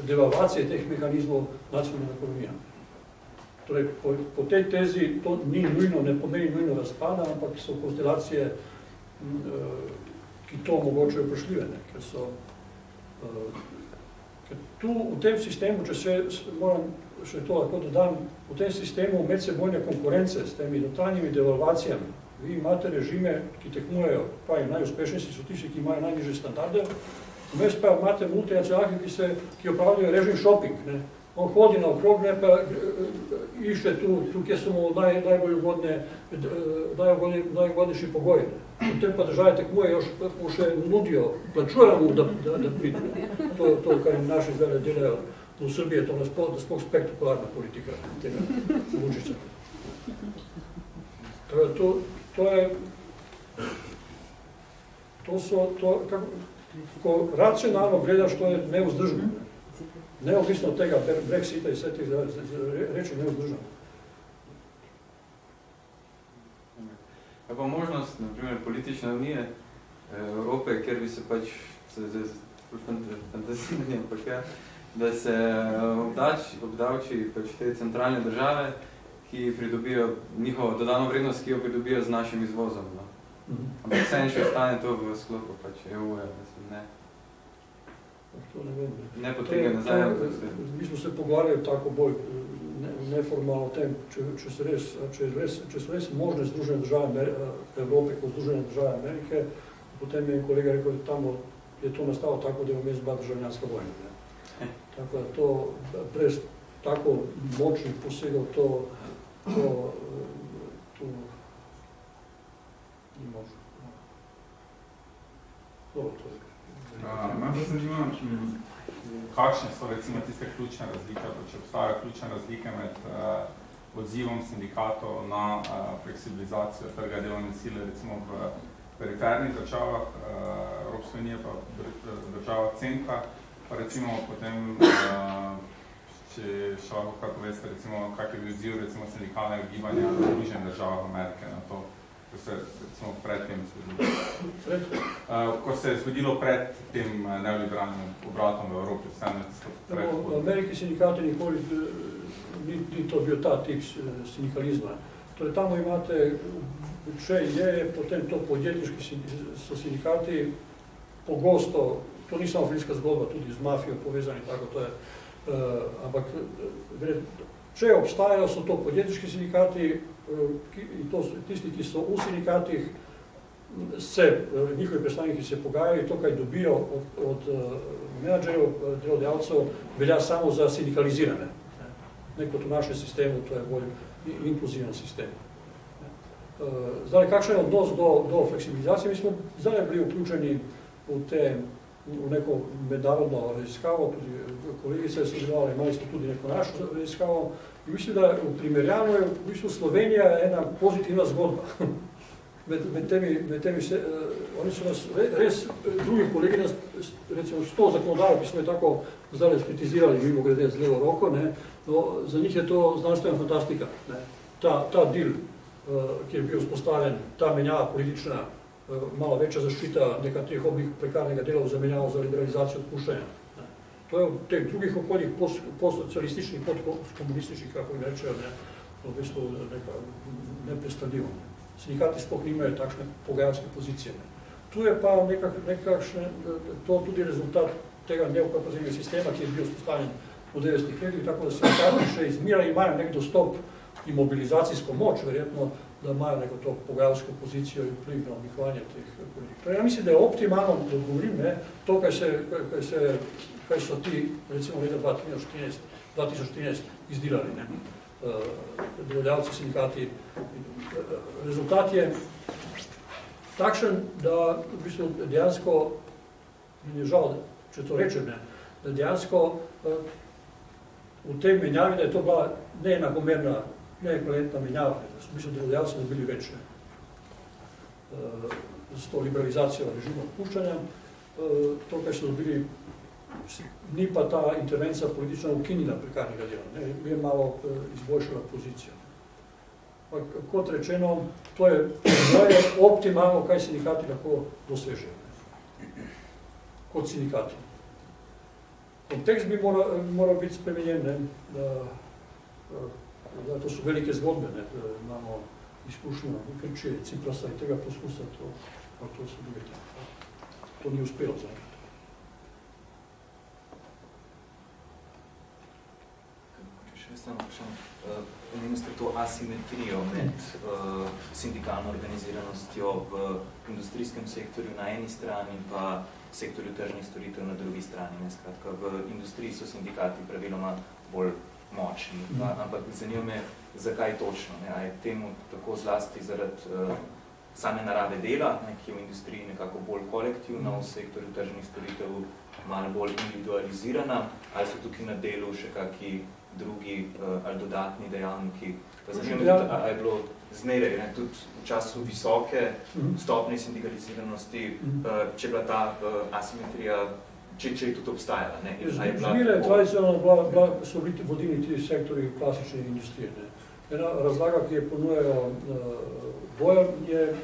devalvacije teh mehanizmov nacionalne ekonomije. Torej, po tej tezi to ni nujno, ne pomeni nujno razpada, ampak so konstelacije, ki to omogočajo vprašljive, ker so ker tu v tem sistemu, če se moram še to lahko dodam, v tem sistemu medsebojne konkurence s temi notranjimi devalvacijami, vi imate režime, ki tekmujejo, pa najuspešnejši so tisti, ki imajo najnižje standarde, vmes pa imate multinacionalke, ki opravljajo režim shopping, ne. On hodi na okrog, ne, pa išče tu, kjer so mu najugodnejši pogoji. Potem pa države tekmujejo, mu še nudijo, plačujejo mu, da pride. To, kar naši zdaj delajo v Srbiji, to je sploh spektakularna politika tega Vučića. Ko racionalno gledaš, to je nevzdržno. Neodvisno od tega Brexita in vse teh reči nevzdržno. Je pa možnost, naprimer, politične unije Evrope, kjer bi se pač fantaziranje, da se obdavči pač te centralne države, ki pridobijo njihovo dodano vrednost, ki jo pridobijo z našim izvozom. No. Ampak vseeno še ostane to v sklopu pač EU-ja, mislim, ne. To ne vem. Ne potrebe nazaj. Mi smo se pogovarjali tako bolj neformalno o tem, če so res možne Združene države Evrope kot Združene države Amerike, potem je kolega rekel, da tam je to nastalo tako, da je vmes bila državljanska vojna. Tako da to brez tako močnih posegov to ni možno. Me pa zanima, kakšne so recimo tiste ključne razlike, če obstajajo ključne razlike med odzivom sindikatov na fleksibilizacijo trga delovne sile, recimo v perifernih državah Evropske unije, pa državah centra, pa recimo potem, če še lahko kaj poveste, recimo, kak je bil odziv recimo sindikalnega gibanja v Združenih državah Amerike na to, ko se recimo pred tem zgodilo. Ko se je zgodilo pred tem neoliberalnim obratom v Evropi, vseeno tisto predhodno. V Ameriki sindikati nikoli ni to bil ta tip sindikalizma. Torej, tam imate, če je potem to podjetniški so sindikati pogosto, to ni samo filmska zgodba, tudi z mafijo povezani, tako to je, ampak če obstajajo, so to podjetniški sindikati, to so tisti, ki so v sindikatih, njihovi predstavniki se pogajajo, to, kaj dobijo od menadžerjev, delodajalcev, velja samo za sindikalizirane. Ne kot v našem sistemu, to je bolj inkluziven sistem. Zdaj, kakšen je odnos do fleksibilizacije? Mi smo zdaj bili vključeni v neko mednarodno raziskavo, tudi kolegice so delovali, imeli smo tudi neko našo raziskavo in mislim, da v primerjavu je v bistvu Slovenija ena pozitivna zgodba. Med temi oni so nas res, drugi kolegi nas, recimo s to zakonodajo, ki smo jo tako zdaj kritizirali, mimo grede z levo roko, ne, no, za njih je to znanstvena fantastika. Ne. Ta deal, ki je bil vzpostavljen, ta menjava politična, malo večja zaščita nekaterih oblik prekarnega dela v zamenjavo za liberalizacijo odpuščanja. To je v teh drugih okoljih postsocialističnih, postkomunističnih, kako jih rečejo, v bistvu nepredstavljivo. Sindikati sploh nimajo takšne pogajalske pozicije. Tu je pa to tudi rezultat tega neokorporativnega sistema, ki je bil vzpostavljen v 90-ih letih, tako da sindikati še izmeraj imajo nek dostop in mobilizacijsko moč, verjetno, da imajo neko to pogajalsko pozicijo in vpliv na oblikovanje teh politik. Ja mislim, da je optimalno, da odgovorim, to, kaj so ti, recimo leta 2014 izdelali, delodajalci, sindikati. Rezultat je takšen, da v bistvu dejansko, mi je žal, če to rečem, da dejansko v tej menjavi, da je to bila neenakomerna, neekvivalentna menjava, da so v bistvu delodajalci dobili več s to liberalizacijo režima odpuščanja. To, kaj so dobili, ni pa ta intervencija politična ukinila prekarnega dela, je malo izboljšala pozicijo. Kot rečeno, to je optimalno, kaj sindikati lahko dosežejo. Kot sindikati. Kontekst bi moral biti spremenjen, ne? Da to so velike zgodbe, ne? Da imamo izkušnjo v Grčiji, Ciprasa in tega poskusa, to so druge tem. To ni uspelo zaenkrat. Omenili ste to asimetrijo med sindikalno organiziranostjo v industrijskem sektorju na eni strani pa sektorju tržnih storitev na drugi strani. Skratka, v industriji so sindikati praviloma bolj močni, ampak zanima me, zakaj točno. A je temu tako zlasti zaradi same narave dela, ki je v industriji nekako bolj kolektivna, v sektorju tržnih storitev malo bolj individualizirana, ali so tukaj na delu še kakšni drugi ali dodatni dejavniki. Zanima me, ali je bilo zmeraj, tudi v času visoke stopnje sindikaliziranosti, če je bila ta asimetrija, če je tudi obstajala. Zmeraj tradicionalno so bili vodilni ti sektorji klasične industrije. Ena razlaga, ki je ponujajo Bojan, je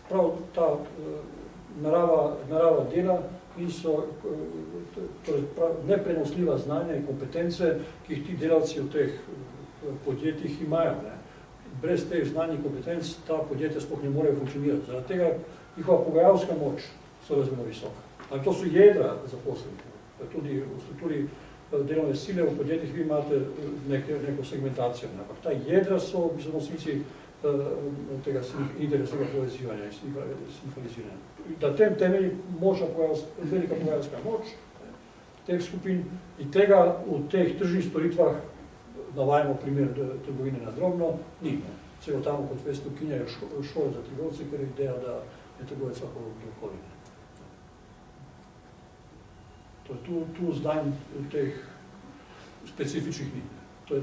prav ta narava dela in so neprenosljiva znanja in kompetence, ki jih ti delavci v teh podjetjih imajo. Brez teh znanj in kompetenc ta podjetja sploh ne morejo funkcionirati. Zaradi tega njihova pogajalska moč so razmerno visoka. Ali to so jedra zaposlenih. Tudi v strukturi delovne sile v podjetjih vi imate neko segmentacijo. Ampak ta jedra so nosilci tega interesnega povezivanja in sindikaliziranja. Na tem temelji velika pogajalska moč teh skupin in tega v teh tržnih storitvah, navajamo primer trgovine na drobno, ni. Celo tam, kot veste, ukinjajo šole za trgovce, ker je ideja, da je trgovec lahko kdorkoli. Tu zdaj teh specifičnih ni.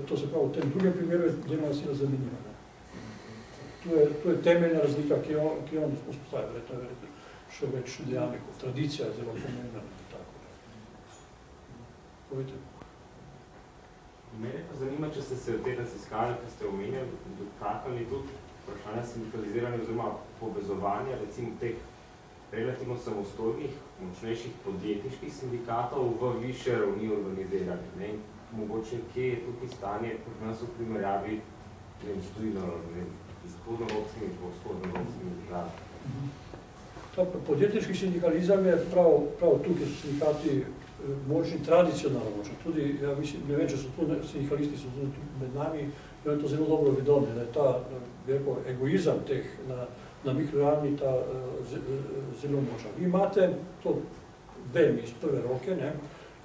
To se pravi, v tem drugem primeru je delovna sila zanimiva. To je temeljna razlika, ki jo vzpostavlja. To je še več dejavnikov. Tradicija je zelo pomembna. Povejte. Mene pa zanima, če ste se v tej raziskavi, ki ste omenjali, dotaknili tudi vprašanja sindikaliziranja oziroma povezovanja recimo teh relativno samostojnih, močnejših podjetniških sindikatov v višje ravni organiziranja. Mogoče kje je tukaj stanje pri nas v primerjavi s tujino, zahodnoevropskimi in vzhodnoevropskimi državami. Ta podjetniški sindikalizem je prav tukaj so sindikati močni, tradicionalno močni. Tudi, ja mislim, ne vem, če so tu sindikalisti, so tudi med nami, in to zelo dobro vedo, da je ta egoizem teh na mikroravni ta zelo močan. Vi imate, to vem iz prve roke,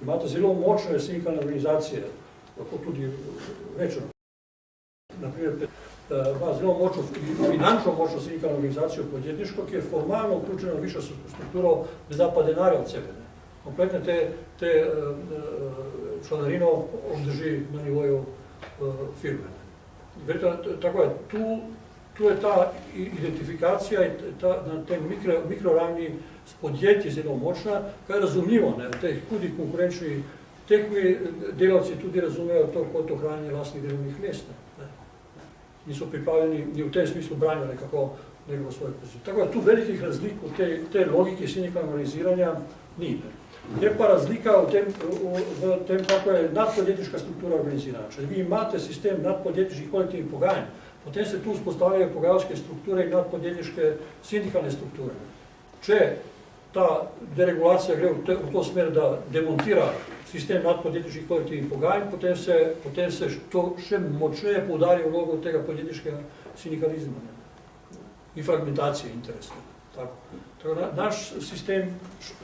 imate zelo močne sindikalne organizacije, lahko tudi večer. Naprimer, ima zelo močno, finančno močno sindikalno organizacijo podjetniško, ki je formalno vključena v višjo strukturo, ne da pa denarja od sebe. Kompletne te članarino obdrži na nivoju firme. Tako je, tu je ta identifikacija na tem mikroravni s podjetji zelo močna, kaj je razumljivo, v teh hudih konkurenčnih tekmi delavci tudi razumejo to kot ohranjanje lastnih delovnih mest. Niso pripravljeni, ni v tem smislu branijo nekako svoje pozicije. Tako da tu velikih razlik v te logiki sindikalnega organiziranja ni. Je pa razlika v tem, kako je nadpodjetniška struktura organizirana. Če vi imate sistem nadpodjetniških kolektivnih pogajanj, potem se tu vzpostavljajo pogajalske strukture in nadpodjetniške sindikalne strukture. Če ta deregulacija gre v to smer, da demontira sistem nadpodjetniških kolektivnih pogajanj, potem se to še močneje poudari vlogo tega podjetniškega sindikalizma in fragmentacije interesov. Tako da naš sistem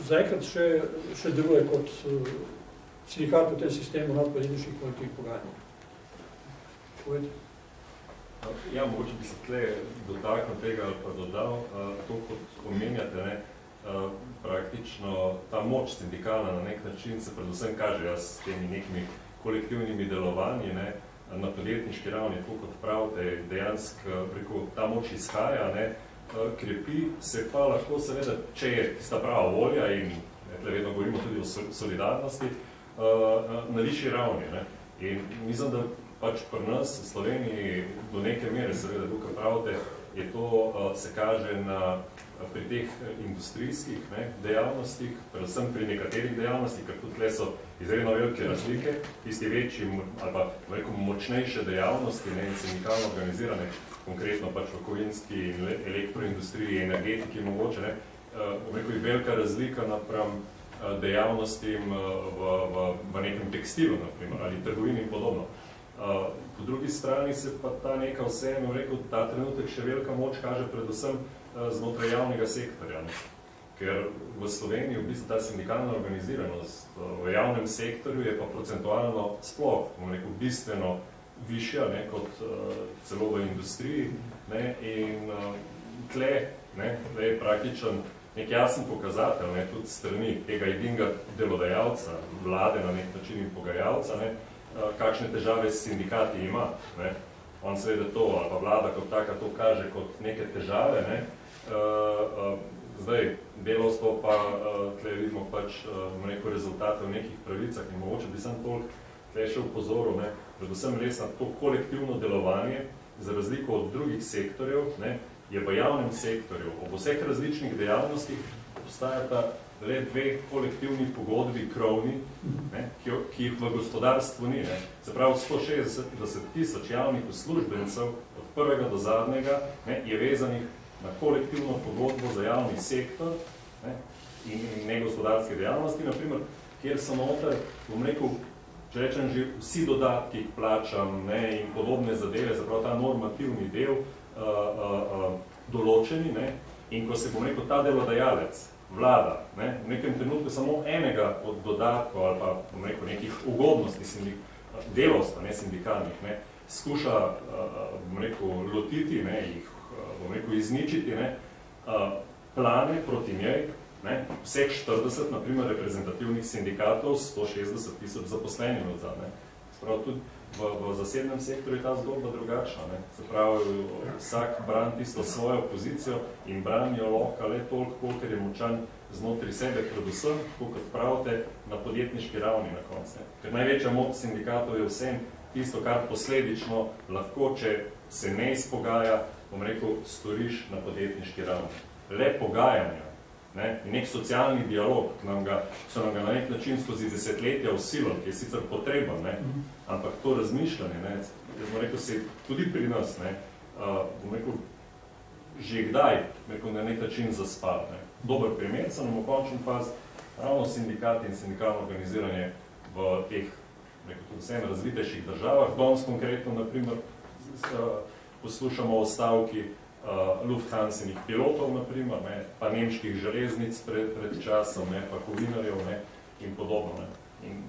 zaenkrat še deluje kot sindikat v tem sistemu nadpodjetniških kolektivnih pogajanj. Povejte. Ja, mogoče bi se tle dotaknil tega ali pa dodal to, kot omenjate, praktično ta moč sindikalna na nek način se predvsem kaže s temi nekimi kolektivnimi delovanji na podjetniški ravni, tako kot pravite, dejansko preko ta moč izhaja, krepi se pa lahko seveda, če je tista prava volja in vedno govorimo tudi o solidarnosti, na višji ravni. In mislim, da pač pri nas v Sloveniji do neke mere, seveda, tukaj pravite, je to, se kaže pri teh industrijskih dejavnostih, predvsem pri nekaterih dejavnostih, ker tudi tle so izredno velike razlike, tisti večji ali pa močnejše dejavnosti, sindikalno organizirane, konkretno pač v kovinski in elektroindustriji, energetiki mogoče, je velika razlika napram dejavnostim v nekem tekstilu, naprimer, ali trgovini in podobno. Po drugi strani se pa ta neka vseeno, ta trenutek še velika moč kaže predvsem znotraj javnega sektorja, ker v Sloveniji v bistvu ta sindikalna organiziranost v javnem sektorju je pa procentualno sploh, bistveno višja kot celo v industriji in tle je praktičen nek jasen pokazatelj, tudi strani tega edinega delodajalca, vlade na nek način in pogajalca, kakšne težave s sindikati ima. On seveda to, ali pa vlada kot taka to kaže kot neke težave. Zdaj, delavstvo pa tle vidimo pač neko rezultate v nekih pravicah in mogoče bi sem toliko tle še upozoril, predvsem res na to kolektivno delovanje, za razliko od drugih sektorjev, je v javnem sektorju ob vseh različnih dejavnostih obstajata le dve kolektivni pogodbi krovni, ki jih v gospodarstvu ni. Se pravi, 160 000 javnih uslužbencev od prvega do zadnjega je vezanih na kolektivno pogodbo za javni sektor in negospodarske dejavnosti, naprimer, kjer so noter, bom rekel, če rečem že vsi dodatki plačam in podobne zadeve, zapravo ta normativni del določeni in ko se, bom rekel, ta delodajalec, vlada, v nekem trenutku samo enega od dodatkov ali pa, bom rekel, nekih ugodnosti delovstva, sindikalnih, skuša, bom rekel, lotiti, jih, bom rekel, izničiti, plane proti njej, vseh 40, naprimer, reprezentativnih sindikatov, 160 000 zaposlenih od zadnje. Spravo, tudi v zasebnem sektorju je ta zgodba drugačna. Se pravi, vsak brani tisto svojo pozicijo in branijo lahko le toliko, koliko je močan znotraj sebe, predvsem, kot pravite, na podjetniški ravni na koncu. Ker največja moč sindikatov je vsem tisto, kar posledično lahko, če se ne izpogaja, bom rekel, storiš na podjetniški ravni. Le pogajanja, nek socialni dialog, so nam ga na nek način skozi desetletja vsilili, ki je sicer potreben, ampak to razmišljanje, bom rekel, se tudi pri nas, bom rekel, že kdaj, na nek način zaspal. Dober primer so nam v končni faz ravno sindikati in sindikalno organiziranje v teh, tudi vsem razvitejših državah. Danes konkretno, naprimer, poslušamo o stavki Lufthansinih pilotov, naprimer, pa nemških železnic pred časom, pa kovinarjev in podobno. In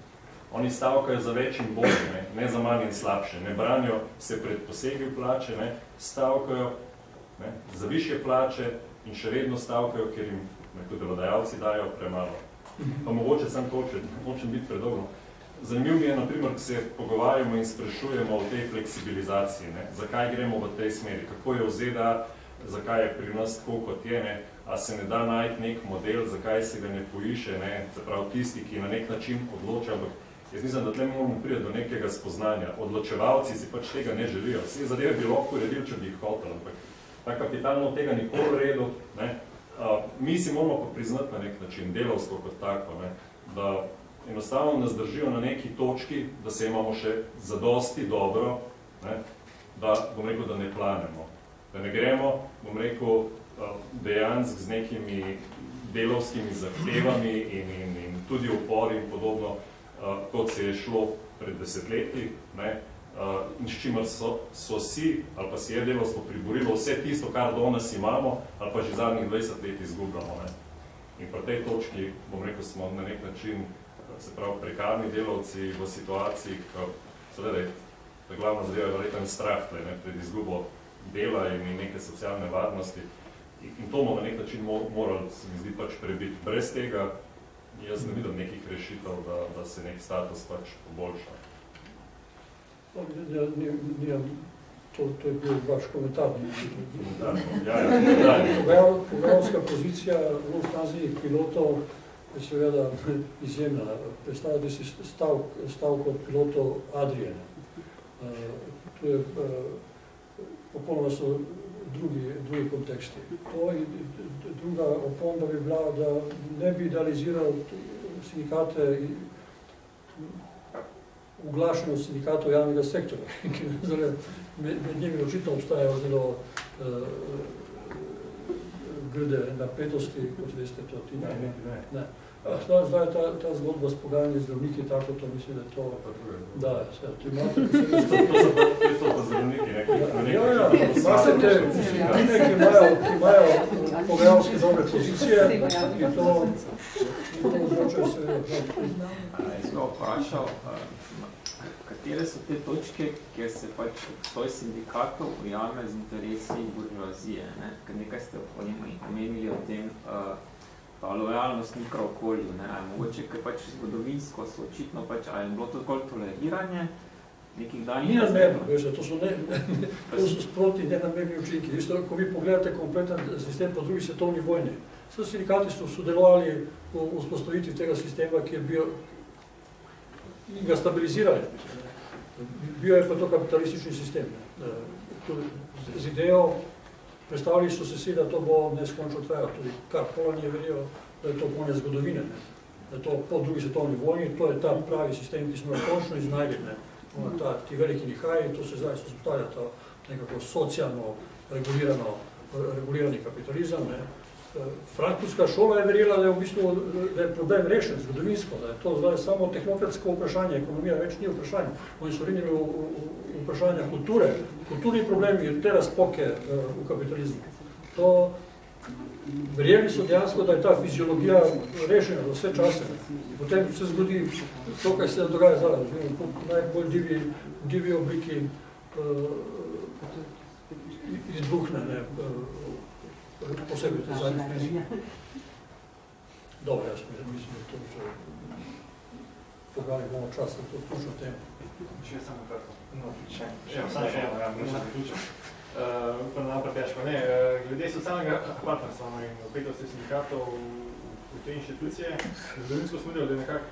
oni stavkajo za več in bolj, ne za manj in slabše. Ne branijo se pred posegi v plače, stavkajo za višje plače in še vedno stavkajo, ker jim delodajalci dajo premalo. Pa mogoče sem hočem biti predolgo. Zanimiv mi je, naprimer, ko se pogovarjamo in sprašujemo o tej fleksibilizaciji, zakaj gremo v tej smeri, kako je v ZDA, zakaj je pri nas tako, kot je, a se ne da najti nek model, zakaj se ga ne poiše, se pravi tisti, ki na nek način odloča, ampak jaz mislim, da tle moramo priti do nekega spoznanja. Odločevalci si pač tega ne želijo. Vse zadeve bi lahko uredili, če bi jih hotel, ampak ta kapitalno tega nikoli uredil. Mi si moramo pa priznati na nek način, delavstvo kot tako, da enostavno nas držijo na neki točki, da se imamo še zadosti dobro, da, bom rekel, da ne planemo. Da ne gremo, bom rekel, dejansko z nekimi delovskimi zahtevami in tudi upori in podobno, kot se je šlo pred desetletji, in s čimer so si, ali pa si je delovstvo priborilo vse tisto, kar danes imamo, ali pa že zadnjih 20 let izgubljamo. In pri tej točki, bom rekel, smo na nek način, se pravi, prekarni delavci v situaciji, ko seveda, da glavna zadeva je verjetno strah pred izgubo dela in neke socialne varnosti. In to bomo na nek način morali, se mi zdi, pač prebiti. Brez tega jaz ne vidim nekih rešitev, da se nek status pač poboljša. To je bil vaš komentar. Ja. Pogajalska pozicija Lufthansinih pilotov je seveda izjemna. Predstavljate si stavko od pilotov Adriana. To je popolnoma so drugi konteksti. To in druga opomba bi bila, da ne bi idealiziral sindikate, uglašenost sindikatov javnega sektorja, ki med njimi očitno obstajajo zelo grde napetosti, kot veste, to ti ne. Zdaj ta zgodba s pogajanji zdravniki, tako to mislim, da je to... Da, ti imate To so pa zdravniki, Ja, imate te discipline, ki imajo pogajalske dobre pozicije, ki to vzročajo seveda. Jaz ga vprašal, katere so te točke, kjer se pač obstoj sindikatov ujame z interesi buržoazije, ne? Ker nekaj ste omenili o tem, ta lojalnost mikrookolju, ne? Mogoče, ker pač zgodovinsko so očitno pač, ali je bilo to zgolj toleriranje nekih danih... Ni namerno, veš, to so sproti nenamerni učinki. Isto, ko vi pogledate kompleten sistem po drugi svetovni vojni, so sindikati sodelovali v vzpostavitvi tega sistema, ki je bil in ga stabilizirali. Bil je pa to kapitalistični sistem. Z idejo predstavili so se si, da to bo neskončno trajalo. Tudi kar Polonije verijo, da je to konec zgodovine. Da je to po drugi svetovni vojni, to je ta pravi sistem, ki smo ga končno iznajdli. Ti veliki nihaji, to se zdaj vzpostavlja to nekako socialno regulirani kapitalizem. Frankfurtska šola je verjela, da je v bistvu da je problem rešen zgodovinsko, da je to zdaj samo tehnokratsko vprašanje, ekonomija več ni vprašanje. Oni so rinili v vprašanja kulture, kulturni problemi, te razpoke v kapitalizmu. To verjeli so dejansko, da je ta fiziologija rešena za vse čase. Potem se zgodi to, kaj se dogaja zdaj, v najbolj divi obliki izbuhne, posebej te zadnje krizi. Dobro, jaz mislim, da to že pogledali bomo čas, da to tučno temo. Še samo kratko. Samo še eno, možda zaključim. Glede socialnega partnerstva in opetosti sindikatov v te inštitucije, zgodovinsko smo videli, da je nekako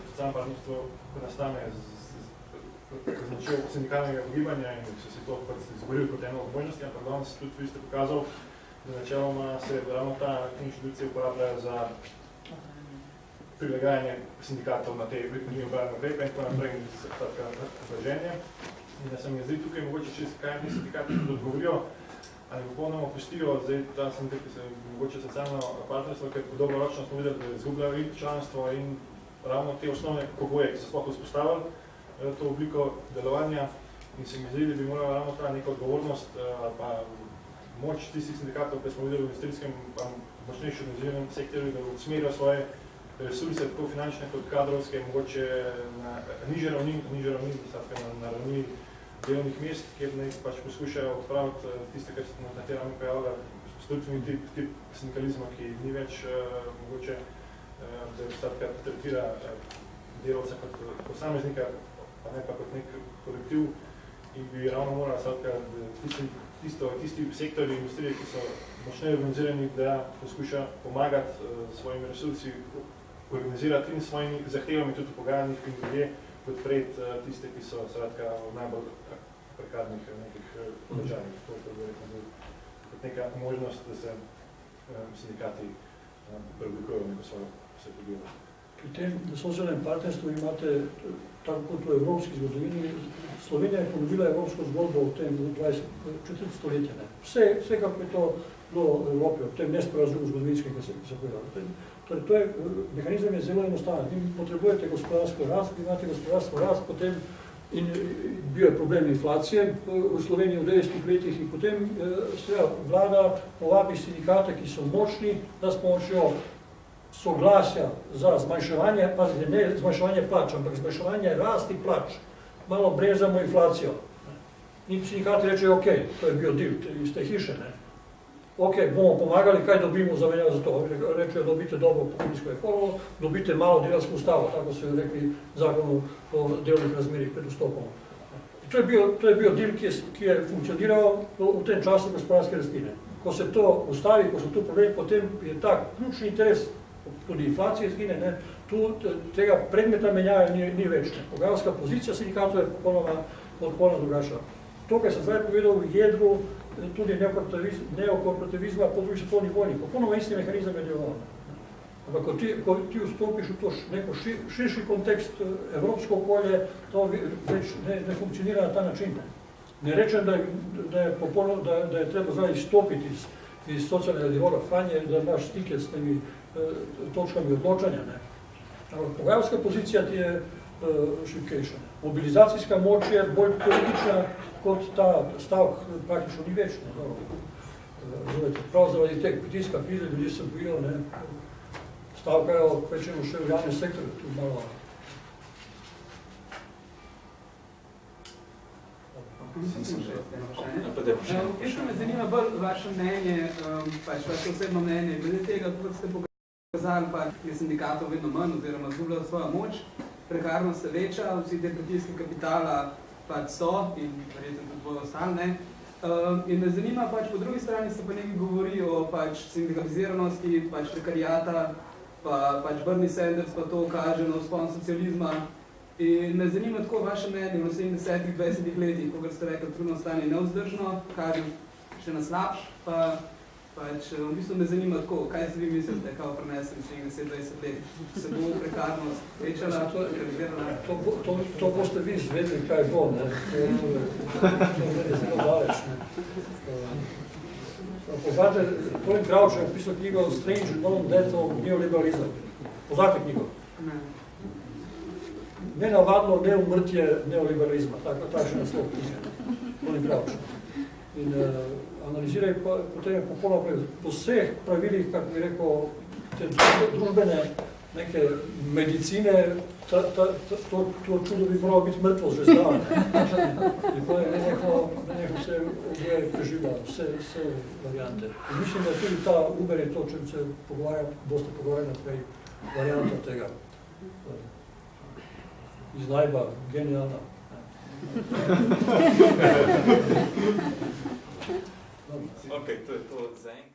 socialno partnerstvo nastane z načel sindikalnega pogibanja in so se to izborili kot eno od možnosti, ampak danes tudi vi ste pokazal, da načeloma se ravno ta inštitucije uporabljajo za prilagajanje sindikatov na te obrane ukrepe in tako naprej in razloženje. In da se mi zdi tukaj mogoče čisto kaj ni sindikati odgovorijo, ali popolnoma opustijo, zdaj ta sindikat, ki se mogoče socialno partnerstvo, ker dolgoročno smo videli, da izgubljajo in članstvo in ravno te osnovne pogoje, ki so sploh vzpostavili to obliko delovanja in se mi zdi, da bi morala ravno ta neka odgovornost ali pa moč tistih sindikatov, ki smo videli v industrijskem močnejšem organiziranem sektorju, da usmerijo svoje resurse, tako finančne kot kadrovske, mogoče na nižje ravni, na ravni delovnih mest, kjer naj pač poskušajo odpraviti tiste, kar se na te ravni pojavlja, storitveni tip sindikalizma, ki ni več mogoče, da tretira delavca kot posameznika, pa ne pa kot nek kolektiv in bi ravno morala tisti sektorji industrije, ki so močneje organizirani, da poskuša pomagati svojimi resursi, organizirati in svojimi zahtevami tudi v pogajanjih in ljudje podpreti tiste, ki so skratka v najbolj prekarnih nekih položajih. To je kot neka možnost, da se sindikati preoblikujejo neko svojo psihologijo. Pri tem socialnem partnerstvu imate, tako kot v evropski zgodovini, Slovenija je ponudila evropsko zgodbo v tem 20. stoletje. Vse kako je to bilo v Evropi, v tem nesporazumu zgodovinskem, ki se povedal. Torej, mehanizem je zelo enostaven. Vi potrebujete gospodarsko rast, vi imate gospodarsko rast, potem in bil je problem inflacije v Sloveniji v 90 letih in potem vlada povabi sindikate, ki so močni, da s pomočjo soglasja za zmanjševanje, pazite, ne zmanjševanje plač, ampak zmanjševanje rasti plač, malo brezamo inflacijo. In sindikati rečejo, ok, to je bil del iz te hiše, ne. Ok, bomo pomagali, kaj dobimo za to. Rečejo, dobite dobro pokojninsko reformo, dobite malo delavsko ustavo, tako so jo rekli zakonu o delovnih razmerih pred vstopom. To je bil del, ki je funkcioniral v tem času gospodarske rasti. Ko se to ustavi, ko so tu problemi, potem je tak ključni interes tudi inflacija izgine, ne, tu tega predmeta menjave ni več. Pogajalska pozicija sindikatov je popolnoma drugačna. To, kar sem zdaj povedal v jedru, tudi neokorporativizma po drugi svetovni vojni, popolnoma isti mehanizem je deloval. Ampak ko ti vstopiš v to neko širši kontekst, evropsko okolje, to več ne funkcionira na ta način. Ne rečem, da je treba zdaj izstopiti iz socialnega dialoga, fajn je, da imaš stike s temi točkami odločanja. Ne. Ampak pogajalska pozicija ti je šibkejša. Mobilizacijska moč je bolj politična, kot ta stavk praktično ni več. Prav zaradi teh pritiska krize, ljudje se bojijo, ne, stavkajo kvečemo še v javnem sektorju, tu malo. Še me zanima bolj vaše mnenje, vaše osebno mnenje, glede tega, kot ste pokazali, je sindikatov vedno manj oziroma zgubljajo svojo moč, prekarnost se veča, vsi te pritiski kapitala so in verjetno tudi bodo ostali. In me zanima, po drugi strani se pa nekaj govori o sindikaliziranosti, prekarijata, pa Bernie Sanders pa to kaže na vzpon socializma. In me zanima tako vaše mnenje v 70-20 letih, ko ste rekli, trudno stanje nevzdržno, kar je še na slabš, v bistvu me zanima tako, kaj se vi mislite, kao prenesem 70-20 let, se bo prekarnost večala, prekarizirala? To boste vi izvedeli, kaj bo, ne? To je zelo daleč, ne? Poznate, Colin Crouch je napisal knjigo Strange Non Death of Neoliberalism. Poznate knjigo? Ne. Nenavadno neumrtje neoliberalizma, takšen naslov knjige, Colin Crouch. In analiziraj potem popolnoma po vseh pravilih, kako bi rekel, te družbene neke medicine, to čudo bi moralo biti mrtvo že zdaj. In pa je nenehno se oboje preživlja, vse variante. In mislim, da tudi ta Uber je to, če se boste pogovarjali naprej, varianta tega. Iznajba, genialna. Ok, to je to za enkrat.